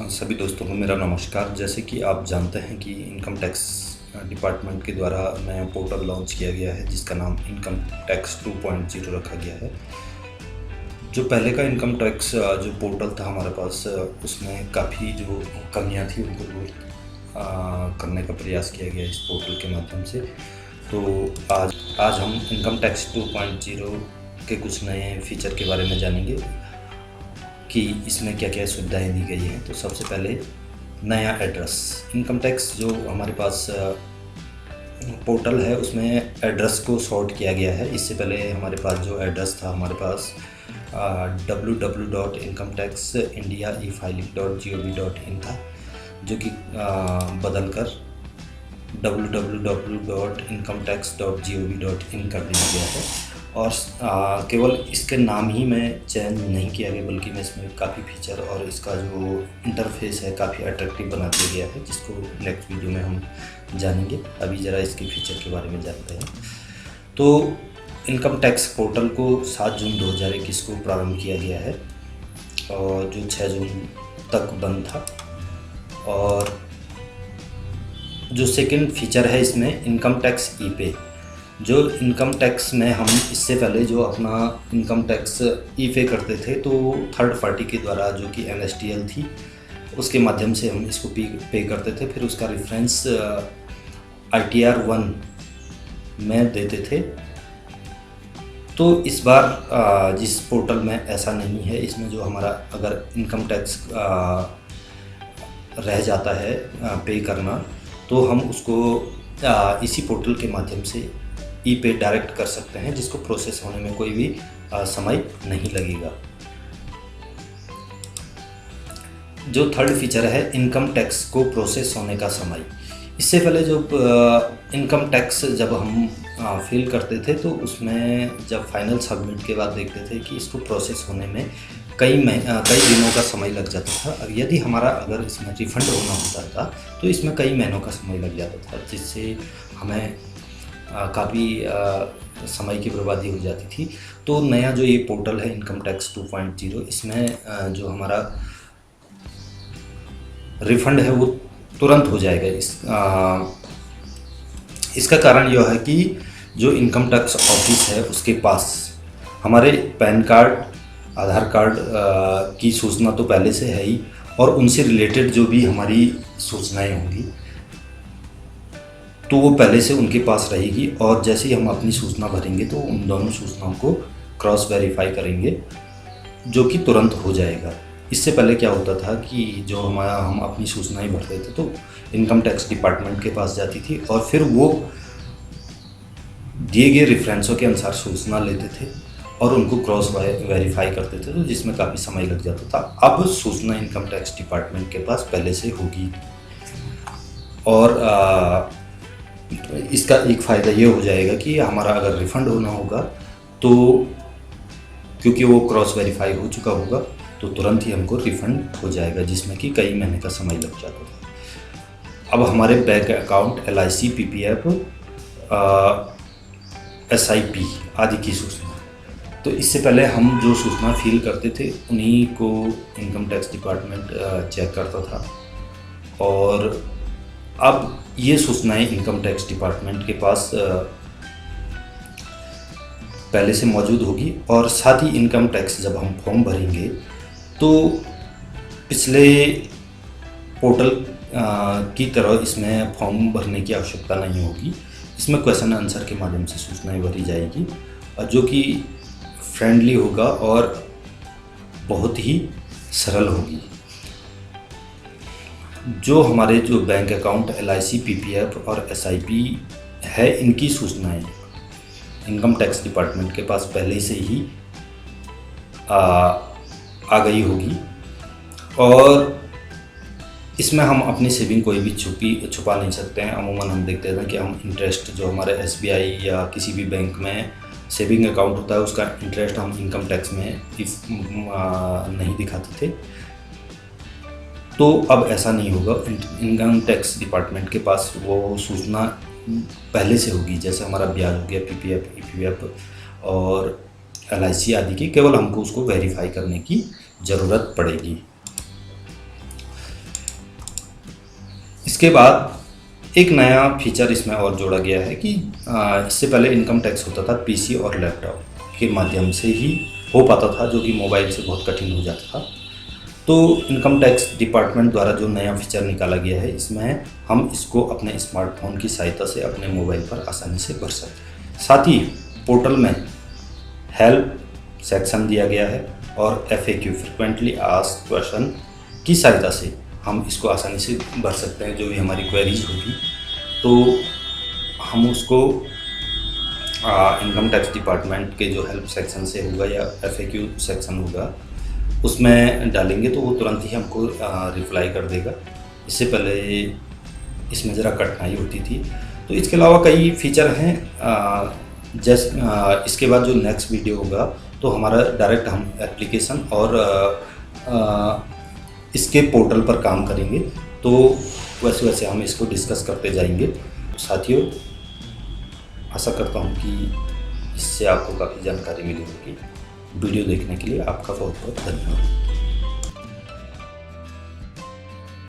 सभी दोस्तों को मेरा नमस्कार। जैसे कि आप जानते हैं कि इनकम टैक्स डिपार्टमेंट के द्वारा नया पोर्टल लॉन्च किया गया है जिसका नाम इनकम टैक्स 2.0 रखा गया है। जो पहले का इनकम टैक्स जो पोर्टल था हमारे पास, उसमें काफ़ी जो कमियां थी उनको दूर करने का प्रयास किया गया इस पोर्टल के माध्यम से। तो आज हम इनकम टैक्स 2.0 के कुछ नए फीचर के बारे में जानेंगे कि इसमें क्या क्या सुविधाएं दी गई हैं। तो सबसे पहले नया एड्रेस। इनकम टैक्स जो हमारे पास पोर्टल है उसमें एड्रेस को सॉर्ट किया गया है। इससे पहले हमारे पास जो एड्रेस था हमारे पास www.incometaxindia.efiling.gov.in था, जो कि बदल कर www.incometax.gov.in कर दिया गया है। और केवल इसके नाम ही में चयन नहीं किया गया बल्कि में इसमें काफ़ी फीचर और इसका जो इंटरफेस है काफ़ी अट्रैक्टिव बना दिया गया है, जिसको नेक्स्ट वीडियो में हम जानेंगे। अभी ज़रा इसके फीचर के बारे में जानते हैं। तो इनकम टैक्स पोर्टल को 7 जून 2021 को प्रारंभ किया गया है और जो 6 जून तक बंद था। और जो सेकंड फीचर है इसमें इनकम टैक्स ई पे। जो इनकम टैक्स में हम इससे पहले जो अपना इनकम टैक्स ई पे करते थे तो थर्ड पार्टी के द्वारा जो कि NSTL थी उसके माध्यम से हम इसको पे करते थे, फिर उसका रेफरेंस ITR 1 में देते थे। तो इस बार जिस पोर्टल में ऐसा नहीं है, इसमें जो हमारा अगर इनकम टैक्स रह जाता है पे करना तो हम उसको इसी पोर्टल के माध्यम से ई पे डायरेक्ट कर सकते हैं, जिसको प्रोसेस होने में कोई भी समय नहीं लगेगा। जो थर्ड फीचर है इनकम टैक्स को प्रोसेस होने का समय। इससे पहले जो इनकम टैक्स जब हम फिल करते थे तो उसमें जब फाइनल सबमिट के बाद देखते थे कि इसको प्रोसेस होने में कई दिनों का समय लग जाता था। और यदि हमारा अगर इसमें रिफ़ंड होना होता था तो इसमें कई महीनों का समय लग जाता था, जिससे हमें काफ़ी समय की बर्बादी हो जाती थी। तो नया जो ये पोर्टल है इनकम टैक्स 2.0, इसमें जो हमारा रिफ़ंड है वो तुरंत हो जाएगा। इसका कारण यह है कि जो इनकम टैक्स ऑफिस है उसके पास हमारे पैन कार्ड, आधार कार्ड की सूचना तो पहले से है ही, और उनसे रिलेटेड जो भी हमारी सूचनाएं होंगी तो वो पहले से उनके पास रहेगी। और जैसे ही हम अपनी सूचना भरेंगे तो उन दोनों सूचनाओं को क्रॉस वेरीफाई करेंगे, जो कि तुरंत हो जाएगा। इससे पहले क्या होता था कि जो हम अपनी सूचनाएं भरते थे तो इनकम टैक्स डिपार्टमेंट के पास जाती थी और फिर वो दिए गए रेफरेंसों के अनुसार सूचना लेते थे और उनको क्रॉस वेरीफाई करते थे, तो जिसमें काफ़ी समय लग जाता था। अब सूचना इनकम टैक्स डिपार्टमेंट के पास पहले से होगी। और इसका एक फ़ायदा ये हो जाएगा कि हमारा अगर रिफ़ंड होना होगा तो क्योंकि वो क्रॉस वेरीफाई हो चुका होगा तो तुरंत ही हमको रिफ़ंड हो जाएगा, जिसमें कि कई महीने का समय लग जाता था। अब हमारे bank account, LIC, PPF, SIP आदि की सूचना, तो इससे पहले हम जो सूचना फिल करते थे उन्हीं को इनकम टैक्स डिपार्टमेंट चेक करता था। और अब ये सूचनाएं इनकम टैक्स डिपार्टमेंट के पास पहले से मौजूद होगी। और साथ ही इनकम टैक्स जब हम फॉर्म भरेंगे तो पिछले पोर्टल की तरह इसमें फॉर्म भरने की आवश्यकता नहीं होगी। इसमें क्वेश्चन आंसर के माध्यम से सूचनाएं भरी जाएगी, जो कि फ्रेंडली होगा और बहुत ही सरल होगी। जो हमारे जो बैंक अकाउंट, LIC, PPF और SIP है, इनकी सूचनाएं इनकम टैक्स डिपार्टमेंट के पास पहले से ही आ गई होगी। और इसमें हम अपनी सेविंग कोई भी छुपा नहीं सकते हैं। अमूमन हम देखते हैं कि हम इंटरेस्ट जो हमारे SBI या किसी भी बैंक में सेविंग अकाउंट होता है उसका इंटरेस्ट हम इनकम टैक्स में नहीं दिखाते थे, तो अब ऐसा नहीं होगा। इनकम टैक्स डिपार्टमेंट के पास वो सूचना पहले से होगी। जैसे हमारा ब्याज हो गया PPF, EPF और LIC आदि की, केवल हमको उसको वेरीफाई करने की ज़रूरत पड़ेगी। इसके बाद एक नया फीचर इसमें और जोड़ा गया है कि इससे पहले इनकम टैक्स होता था पीसी और लैपटॉप के माध्यम से ही हो पाता था, जो कि मोबाइल से बहुत कठिन हो जाता था। तो इनकम टैक्स डिपार्टमेंट द्वारा जो नया फीचर निकाला गया है, इसमें हम इसको अपने स्मार्टफोन की सहायता से अपने मोबाइल पर आसानी से भर सकते हैं। साथ ही पोर्टल में हेल्प सेक्शन दिया गया है और FAQ फ्रिक्वेंटली आस्क्ड क्वेश्चन की सहायता से हम इसको आसानी से भर सकते हैं। जो भी हमारी क्वेरीज होगी तो हम उसको इनकम टैक्स डिपार्टमेंट के जो हेल्प सेक्शन से होगा या FAQ सेक्शन होगा उसमें डालेंगे तो वो तुरंत ही हमको रिप्लाई कर देगा। इससे पहले इसमें ज़रा कठिनाई होती थी। तो इसके अलावा कई फीचर हैं। इसके बाद जो नेक्स्ट वीडियो होगा तो हमारा डायरेक्ट हम एप्लीकेशन और इसके पोर्टल पर काम करेंगे, तो वैसे वैसे हम इसको डिस्कस करते जाएंगे। साथियों, आशा करता हूँ कि इससे आपको काफ़ी जानकारी मिली होगी। वीडियो देखने के लिए आपका बहुत बहुत धन्यवाद।